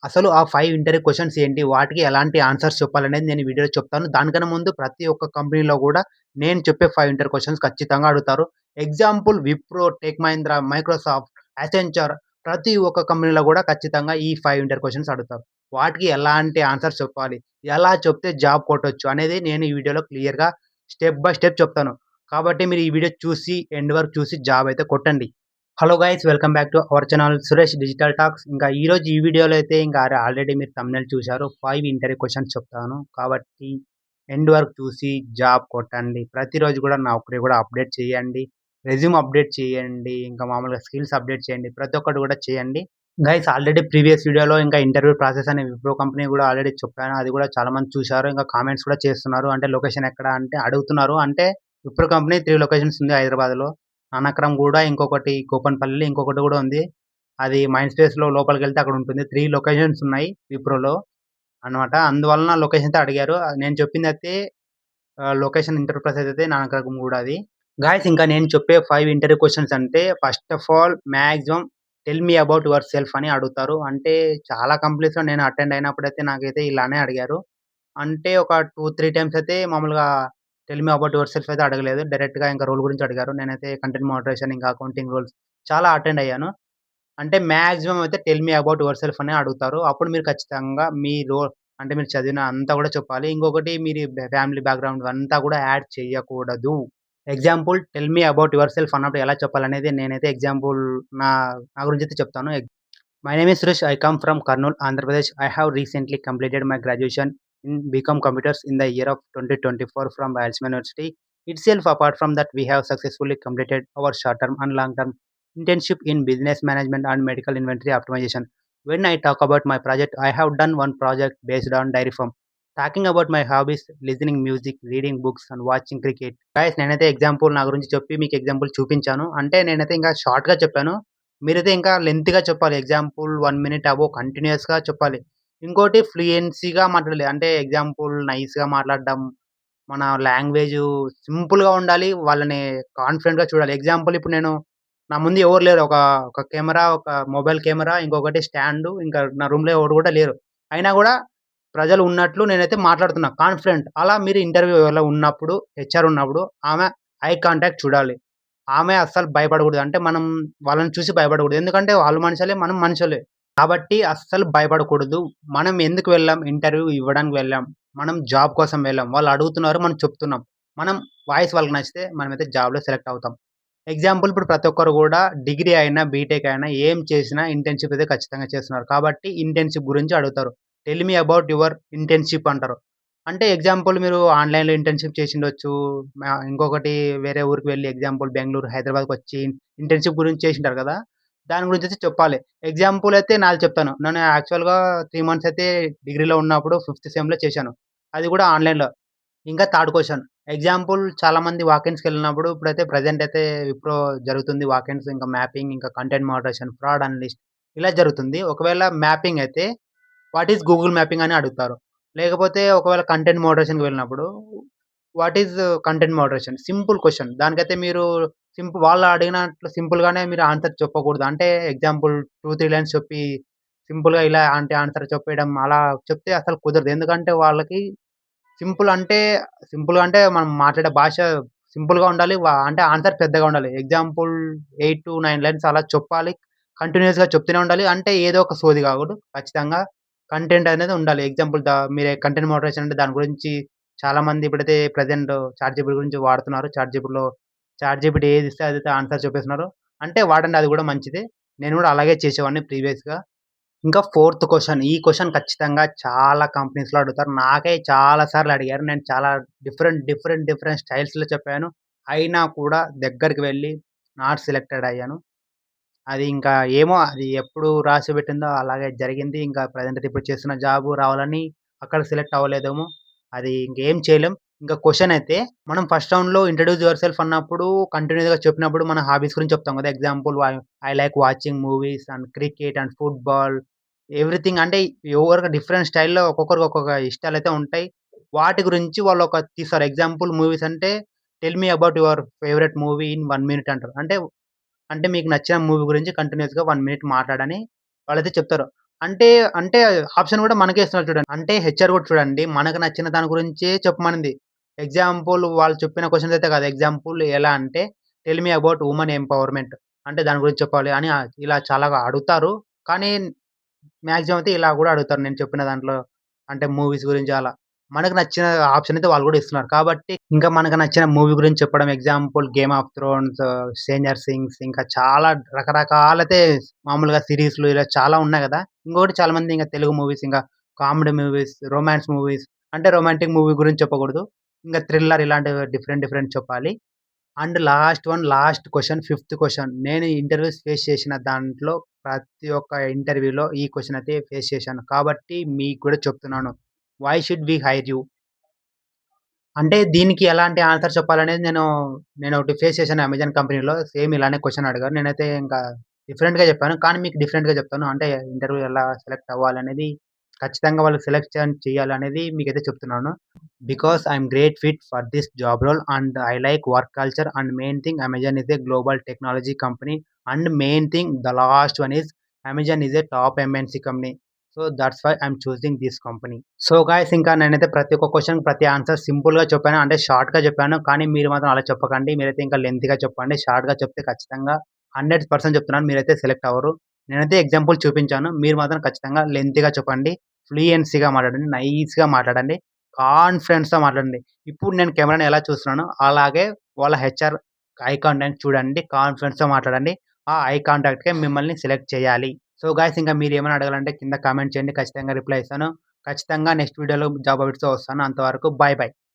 అసలు ఆ 5 interview questions ఏంటి? వాటికి ఎలాంటి ఆన్సర్స్ చెప్పాలనేది నేను ఈ వీడియోలో చెప్తాను. దానికన్నా ముందు ప్రతి ఒక్క కంపెనీలో గూడా నేను చెప్పే 5 ఇంటర్వ్యూ క్వెషన్స్ ఖచ్చితంగా అడుగుతారు. Example Wipro, tech Mahindra, Microsoft, Accenture ప్రతి ఒక్క కంపెనీలో గూడా ఖచ్చితంగా ఈ 5 ఇంటర్వ్యూ క్వెషన్స్ అడుగుతారు. వాటికి ఎలాంటి ఆన్సర్స్ చెప్పాలి? ఎలా చెప్తే జాబ్ కొట్టొచ్చు అనేది నేను ఈ వీడియోలో క్లియర్‌గా స్టెప్ బై స్టెప్ చెప్తాను. కాబట్టి మీరు ఈ వీడియో చూసి ఎండ్ వరకు చూసి జాబ్ అయితే కొట్టండి. Hello guys, welcome back to our channel Suresh digital talks. ఇంకా ఈరోజు ఈ వీడియోలో అయితే ఇంకా ఆల్రెడీ మీరు థంబ్‌నెయిల్ చూసారు. 5 ఇంటర్వ్యూ క్వెషన్స్ చెప్తాను. కాబట్టి ఎండ్ వరకు చూసి జాబ్ కొట్టండి. ప్రతిరోజు కూడా నౌకరీ కూడా అప్డేట్ చేయండి. రెజ్యూమ్ అప్డేట్ చేయండి. ఇంకా మామూలుగా స్కిల్స్ అప్డేట్ చేయండి. ప్రతి ఒక్కటి కూడా చేయండి. గైస్, ఆల్రెడీ ప్రీవియస్ వీడియోలో ఇంకా ఇంటర్వ్యూ ప్రాసెస్ అనే విప్రో కంపెనీ కూడా ఆల్రెడీ చెప్పాను. అది కూడా చాలా మంది చూసారు. ఇంకా కామెంట్స్ కూడా చేస్తున్నారు. అంటే లొకేషన్ ఎక్కడ అంటే అడుగుతున్నారు. అంటే విప్రో కంపెనీ 3 లొకేషన్స్ ఉంది హైదరాబాద్‌లో. నానక్రమ్ గూడ, ఇంకొకటి కూకట్పల్లి, ఇంకొకటి గూడా ఉంది. అది మైండ్ స్పేస్‌లో లోపలికెళ్తే అక్కడుంటుంది. 3 లొకేషన్స్ ఉన్నాయి విప్రోలో అన్నమాట. అందువలన లొకేషన్ అయితే అడిగారు. నేను చెప్పిందయితే లొకేషన్ ఇంటర్వ్యూ ప్రాసెస్ అయితే నానక్రమ్ గూడ అది. గాయ్స్, ఇంకా నేను చెప్పే 5 ఇంటర్వ్యూ క్వెషన్స్ అంటే first of all maximum tell me about your self అని అడుగుతారు. అంటే చాలా కంపెనీస్‌లో నేను అటెండ్ అయినప్పుడైతే నాకైతే ఇలానే అడిగారు. అంటే ఒక 2, 3 టైమ్స్ అయితే మామూలుగా tell me about your self అయితే అడగలేదు. డైరెక్ట్‌గా ఇంకా రోల్ గురించి అడిగారు. నేనైతే కంటెంట్ మోడరేషన్ ఇంకా అకౌంటింగ్ రోల్స్ చాలా అటెండ్ అయ్యాను. అంటే మాక్సిమం అయితే tell me about your self అనే అడుగుతారు. అప్పుడు మీరు ఖచ్చితంగా మీ అంటే మీరు చదివిన అంతా కూడా చెప్పాలి. ఇంకొకటి మీరు ఫ్యామిలీ బ్యాక్‌గ్రౌండ్ అంతా కూడా యాడ్ చేయకూడదు. Example tell me about your self అన్నప్పుడు ఎలా చెప్పాలనేది నేనైతే ఎగ్జాంపుల్ నా నా గురించైతే చెప్తాను. My name is Suresh. I come from Kurnool, Andhra Pradesh. I have recently completed my graduation in BCom Computers in the year of 2024 from Rajasthan University. Itself, apart from that, we have successfully completed our short-term and long-term internship in business management and medical inventory optimization. When I talk about my project, I have done one project based on dairy farm. Talking about my hobbies, listening music, reading books and watching cricket. Guys, నేనైతే example నా గురించి చెప్పి మీకు example చూపించాను. అంటే నేనైతే ఇంకా షార్ట్‌గా చెప్పాను. మీరైతే ఇంకా లెంగ్త్‌గా చెప్పాలి. ఎగ్జాంపుల్ 1 మినిట్ అబోవ్ కంటిన్యూయస్‌గా చెప్పాలి. ఇంకోటి ఫ్లూయెన్సీగా మాట్లాడాలి. అంటే ఎగ్జాంపుల్ నైస్‌గా మాట్లాడడం, మన లాంగ్వేజు సింపుల్‌గా ఉండాలి. వాళ్ళని కాన్ఫిడెంట్‌గా చూడాలి. ఎగ్జాంపుల్ ఇప్పుడు నేను నా ముందు ఎవరు లేరు. ఒక కెమెరా, ఒక మొబైల్ కెమెరా, ఇంకొకటి స్టాండు, ఇంకా నా రూమ్‌లో ఎవరు కూడా లేరు. అయినా గూడా ప్రజలు ఉన్నట్లు నేనైతే మాట్లాడుతున్నా కాన్ఫిడెంట్. అలా మీరు ఇంటర్వ్యూలో ఉన్నప్పుడు, హెచ్ఆర్ ఉన్నప్పుడు ఆమె ఐ కాంటాక్ట్ చూడాలి. ఆమె అస్సలు భయపడకూడదు. అంటే మనం వాళ్ళని చూసి భయపడకూడదు. ఎందుకంటే వాళ్ళు మనుషులే, మనం మనుషులే. కాబట్టి అస్సలు భయపడకూడదు. మనం ఎందుకు వెళ్ళాం? ఇంటర్వ్యూ ఇవ్వడానికి వెళ్ళాం. మనం జాబ్ కోసం వెళ్ళాం. వాళ్ళు అడుగుతున్నారు, మనం చెప్తున్నాం. మనం వాయిస్ వాళ్ళకి నచ్చితే మనమైతే జాబ్‌లో సెలెక్ట్ అవుతాం. ఎగ్జాంపుల్ ఇప్పుడు ప్రతి ఒక్కరు గూడా డిగ్రీ అయినా, బీటెక్ అయినా ఏం చేసినా ఇంటర్న్‌షిప్ అయితే ఖచ్చితంగా చేస్తున్నారు. కాబట్టి ఇంటర్న్‌షిప్ గురించి అడుగుతారు. Tell me about your internship అంటారు. అంటే ఎగ్జాంపుల్ మీరు ఆన్‌లైన్‌లో ఇంటర్న్‌షిప్ చేసిండొచ్చు. ఇంకొకటి వేరే ఊరికి వెళ్లి ఎగ్జాంపుల్ బెంగుళూరు, హైదరాబాద్‌కొచ్చి ఇంటర్న్‌షిప్ గురించి చేసింటారు కదా! దాని గురించయితే చెప్పాలి. ఎగ్జాంపుల్ అయితే నాది చెప్తాను. నేను యాక్చువల్‌గా 3 మంత్స్ అయితే డిగ్రీలో ఉన్నప్పుడు ఫిఫ్త్ సెమ్‌లో చేశాను. అది కూడా ఆన్‌లైన్‌లో. ఇంకా థర్డ్ క్వెషన్. ఎగ్జాంపుల్ చాలామంది వాకిన్స్‌కెళ్ళినప్పుడు ఇప్పుడైతే ప్రెజెంట్ అయితే విప్రో జరుగుతుంది వాకిన్స్, ఇంకా మ్యాపింగ్, ఇంకా కంటెంట్ మోడరేషన్, ఫ్రాడ్ అనలిస్ట్ ఇలా జరుగుతుంది. ఒకవేళ మ్యాపింగ్ అయితే వాట్ ఈస్ గూగుల్ మ్యాపింగ్ అని అడుగుతారు. లేకపోతే ఒకవేళ కంటెంట్ మోడరేషన్‌కి వెళ్ళినప్పుడు what is content moderation? Simple question. దానికైతే మీరు వాళ్ళు అడిగినట్లు సింపుల్‌గానే మీరు ఆన్సర్ చెప్పకూడదు. అంటే ఎగ్జాంపుల్ 2, 3 లైన్స్ చెప్పి సింపుల్‌గా ఇలా అంటే ఆన్సర్ చెప్పేయడం అలా చెప్తే అసలు కుదరదు. ఎందుకంటే వాళ్ళకి సింపుల్ అంటే సింపుల్‌గా అంటే మనం మాట్లాడే భాష సింపుల్‌గా ఉండాలి. అంటే ఆన్సర్ పెద్దగా ఉండాలి. ఎగ్జాంపుల్ 8-9 లైన్స్ అలా చెప్పాలి. కంటిన్యూయస్‌గా చెప్తూనే ఉండాలి. అంటే ఏదో ఒక సోది కాకూడదు. ఖచ్చితంగా కంటెంట్ అనేది ఉండాలి. ఎగ్జాంపుల్ మీరే కంటెంట్ మోడరేషన్ అంటే దాని గురించి చాలామంది ఇప్పుడైతే ప్రెజెంట్ చాట్‌జీపీటీ గురించి వాడుతున్నారు. చాట్‌జీపీటీ ఏదిస్తే అదైతే ఆన్సర్ చెప్పేస్తున్నారు. అంటే వాడండి, అది కూడా మంచిదే. నేను కూడా అలాగే చేసేవాడిని ప్రీవియస్‌గా. ఇంకా ఫోర్త్ క్వెషన్. ఈ క్వెషన్ ఖచ్చితంగా చాలా కంపెనీస్‌లో అడుగుతారు. నాకే చాలా సార్లు అడిగారు. నేను చాలా డిఫరెంట్ స్టైల్స్‌లో చెప్పాను. అయినా కూడా దగ్గరికి వెళ్లి నాట్ సెలెక్టెడ్ అయ్యాను. అది ఇంకా ఏమో అది ఎప్పుడు రాసిపెట్టిందో అలాగే జరిగింది. ఇంకా ప్రెజెంట్ అయితే ఇప్పుడు చేస్తున్న జాబు రావాలని అక్కడ సెలెక్ట్ అవ్వలేదేమో. అది ఇంకేం చేయలేం. ఇంకా క్వెషన్ అయితే మనం ఫస్ట్ రౌండ్‌లో ఇంట్రొడ్యూస్ యువర్ సెల్ఫ్ అన్నప్పుడు కంటిన్యూ‌గా చెప్పినప్పుడు మన హాబీస్ గురించి చెప్తాం కదా! Example I like watching movies and cricket and football everything. అంటే ఎవరికి డిఫరెంట్ స్టైల్‌లో ఒక్కొక్కరికి ఒక్కొక్క ఇష్టాలైతే ఉంటాయి. వాటి గురించి వాళ్ళు తీస్తారు. ఎగ్జాంపుల్ మూవీస్ అంటే tell me about your favourite movie in 1 minute అంటారు. అంటే మీకు నచ్చిన మూవీ గురించి కంటిన్యూయస్‌గా 1 మినిట్ మాట్లాడని వాళ్ళైతే చెప్తారు. అంటే, అంటే ఆప్షన్ గూడా మనకే ఇస్తున్నారు చూడండి. అంటే హెచ్‌ఆర్ గూడా చూడండి మనకు నచ్చిన దాని గురించే చెప్పమనింది. ఎగ్జాంపుల్ వాళ్ళు చెప్పిన క్వెషన్స్ అయితే కాదు. ఎగ్జాంపుల్ ఎలా అంటే, tell me about woman empowerment అంటే దాని గురించి చెప్పాలి అని ఇలా చాలా అడుగుతారు. కానీ మాక్సిమం అయితే ఇలా గూడా అడుగుతారు. నేను చెప్పిన దాంట్లో అంటే మూవీస్ గురించి అలా. మనకు నచ్చిన ఆప్షన్ అయితే వాళ్ళు గూడా ఇస్తున్నారు. కాబట్టి ఇంకా మనకు నచ్చిన మూవీ గురించి చెప్పడం example 'game of Thrones', 'stranger things' ఇంకా చాలా రకరకాలైతే మామూలుగా సీరీస్‌లు ఇలా చాలా ఉన్నాయి గదా! ఇంకొకటి చాలా మంది ఇంక తెలుగు మూవీస్ ఇంకా కామెడీ మూవీస్, రొమాన్స్ మూవీస్ అంటే రొమాంటిక్ మూవీ గురించి చెప్పకూడదు. ఇంక థ్రిల్లర్ ఇలాంటివి డిఫరెంట్ డిఫరెంట్ చెప్పాలి. And last one last question fifth question. నేను ఇంటర్వ్యూస్ ఫేస్ చేసిన దాంట్లో ప్రతి ఒక్క ఇంటర్వ్యూలో ఈ క్వెషన్ అయితే ఫేస్ చేశాను. కాబట్టి మీకు కూడా చెప్తున్నాను. Why should we hire you? అంటే దీనికి ఎలాంటి ఆన్సర్ చెప్పాలనేది నేనొకటి ఫేస్ చేశాను అమెజాన్ కంపెనీలో. సేమ్ ఇలానే క్వెషన్ అడిగారు. నేనైతే ఇంకా డిఫరెంట్‌గా చెప్పాను. కానీ మీకు డిఫరెంట్‌గా చెప్తాను. అంటే ఇంటర్వ్యూ ఎలా సెలెక్ట్ అవ్వాలనేది ఖచ్చితంగా వాళ్ళు సెలక్షన్ చేయాలనేది మీకైతే చెప్తున్నాను. Because I am great fit for this job role and I like work culture and main thing Amazon is a global technology company and main thing the last one is Amazon is a top MNC company. So that's why I am choosing this company. So guys ఇంకా నేనైతే ప్రతి ఒక్క క్వెషన్‌కి ప్రతి answer సింపుల్‌గా చెప్పాను. అంటే షార్ట్‌గా చెప్పాను. కానీ మీరు మాత్రం అలా చెప్పకండి. మీరైతే ఇంకా లెంగ్తీగా చెప్పండి. షార్ట్‌గా చెప్తే ఖచ్చితంగా 100% చెప్తున్నాను మీరైతే సెలెక్ట్ అవ్వరు. నేనైతే ఎగ్జాంపుల్ చూపించాను. మీరు మాత్రం ఖచ్చితంగా లెంగ్తీగా చెప్పండి. ఫ్లూయెన్సీగా మాట్లాడండి. నైస్‌గా మాట్లాడండి. కాన్ఫిడెన్స్‌తో మాట్లాడండి. ఇప్పుడు నేను కెమెరాని ఎలా చూస్తున్నానో అలాగే వాళ్ళ హెచ్‌ఆర్ ఐ కాంటాక్ట్ చూడండి. కాన్ఫిడెన్స్‌తో మాట్లాడండి. ఆ ఐ కాంటాక్ట్‌కే మిమ్మల్ని సెలెక్ట్ చేయాలి. సో గైస్ ఇంకా మీరేమైనా అడగాలంటే కింద కామెంట్ చేయండి. ఖచ్చితంగా రిప్లై ఇస్తాను. ఖచ్చితంగా నెక్స్ట్ వీడియోలో జాబ్ అప్డేట్స్‌తో వస్తాను. అంతవరకు బాయ్ బాయ్.